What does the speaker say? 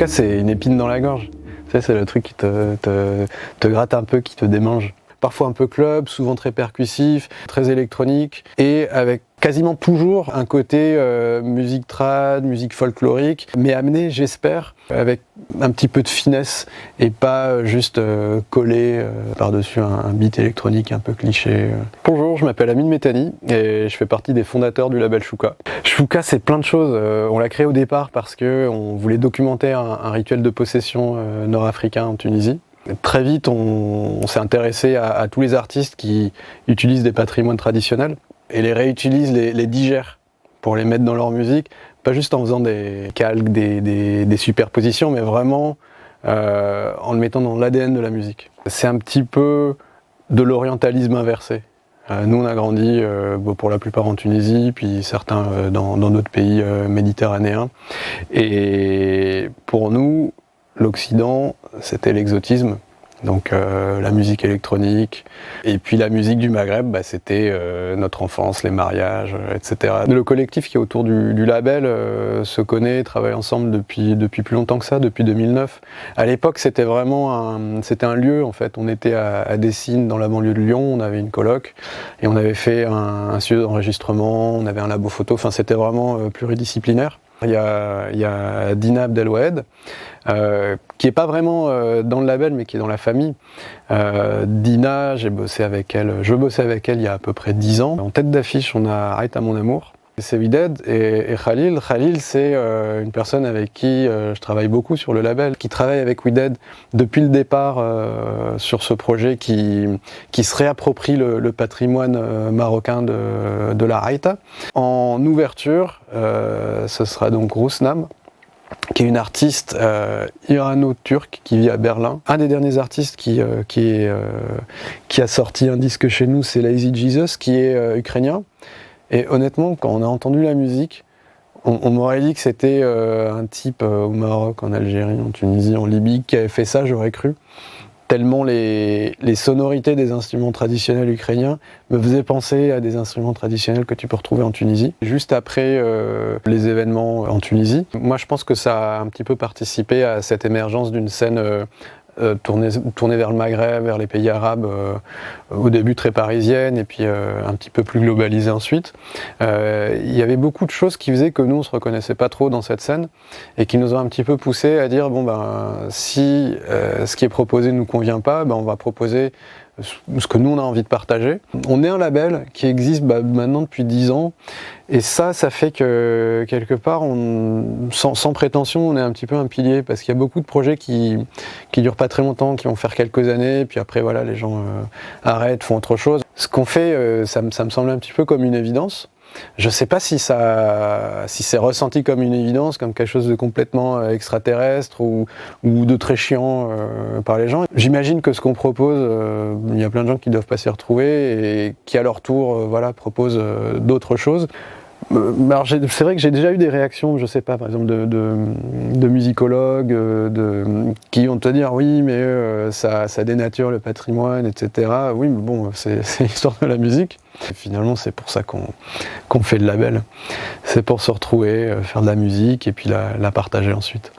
Chouka, c'est une épine dans la gorge. Tu sais, c'est le truc qui te gratte un peu, qui te démange. Parfois un peu club, souvent très percussif, très électronique, et avec quasiment toujours un côté musique trad, musique folklorique, mais amené, j'espère, avec un petit peu de finesse, et pas juste collé par-dessus un beat électronique un peu cliché. Bonjour, je m'appelle Amine Métani, et je fais partie des fondateurs du label Chouka. Chouka, c'est plein de choses. On l'a créé au départ parce qu'on voulait documenter un rituel de possession nord-africain en Tunisie. Très vite, on s'est intéressé à tous les artistes qui utilisent des patrimoines traditionnels et les réutilisent, les digèrent pour les mettre dans leur musique, pas juste en faisant des calques, des superpositions, mais vraiment en le mettant dans l'ADN de la musique. C'est un petit peu de l'orientalisme inversé. Nous, on a grandi pour la plupart en Tunisie, puis certains dans d'autres pays méditerranéens. Et pour nous, l'Occident, c'était l'exotisme, donc la musique électronique, et puis la musique du Maghreb, c'était notre enfance, les mariages, etc. Le collectif qui est autour du label se connaît, travaille ensemble depuis plus longtemps que ça, depuis 2009. À l'époque, c'était vraiment un lieu, en fait. On était à Dessines, dans la banlieue de Lyon, on avait une coloc, et on avait fait un studio d'enregistrement, on avait un labo photo, enfin c'était vraiment pluridisciplinaire. Il y a Dina Abdelwahed, qui n'est pas vraiment dans le label, mais qui est dans la famille. Dina, je bossais avec elle il y a à peu près 10 ans. En tête d'affiche, on a Arrête à mon amour. C'est Wided et Khalil. Khalil, c'est une personne avec qui je travaille beaucoup sur le label, qui travaille avec Wided depuis le départ sur ce projet qui se réapproprie le patrimoine marocain de la Haïta. En ouverture, ce sera donc Rousnam, qui est une artiste irano-turque qui vit à Berlin. Un des derniers artistes qui a sorti un disque chez nous, c'est Lazy Jesus, qui est ukrainien. Et honnêtement, quand on a entendu la musique, on m'aurait dit que c'était un type au Maroc, en Algérie, en Tunisie, en Libye, qui avait fait ça, j'aurais cru. Tellement les sonorités des instruments traditionnels ukrainiens me faisaient penser à des instruments traditionnels que tu peux retrouver en Tunisie. Juste après les événements en Tunisie, moi je pense que ça a un petit peu participé à cette émergence d'une scène tournée vers le Maghreb, vers les pays arabes, au début très parisienne et puis un petit peu plus globalisée ensuite. Il y avait beaucoup de choses qui faisaient que nous on se reconnaissait pas trop dans cette scène et qui nous ont un petit peu poussé à dire si ce qui est proposé ne nous convient pas, on va proposer ce que nous on a envie de partager. On est un label qui existe maintenant depuis 10 ans et ça fait que quelque part, sans prétention, on est un petit peu un pilier parce qu'il y a beaucoup de projets qui durent pas très longtemps, qui vont faire quelques années, puis après voilà, les gens arrêtent, font autre chose. Ce qu'on fait, ça me semble un petit peu comme une évidence. Je sais pas si c'est ressenti comme une évidence, comme quelque chose de complètement extraterrestre ou de très chiant par les gens. J'imagine que ce qu'on propose, il y a plein de gens qui doivent pas s'y retrouver et qui à leur tour proposent d'autres choses. Alors c'est vrai que j'ai déjà eu des réactions, je sais pas, par exemple de musicologues qui vont te dire oui mais ça dénature le patrimoine, etc. Oui mais bon, c'est l'histoire de la musique. Et finalement c'est pour ça qu'on fait le label. C'est pour se retrouver, faire de la musique et puis la partager ensuite.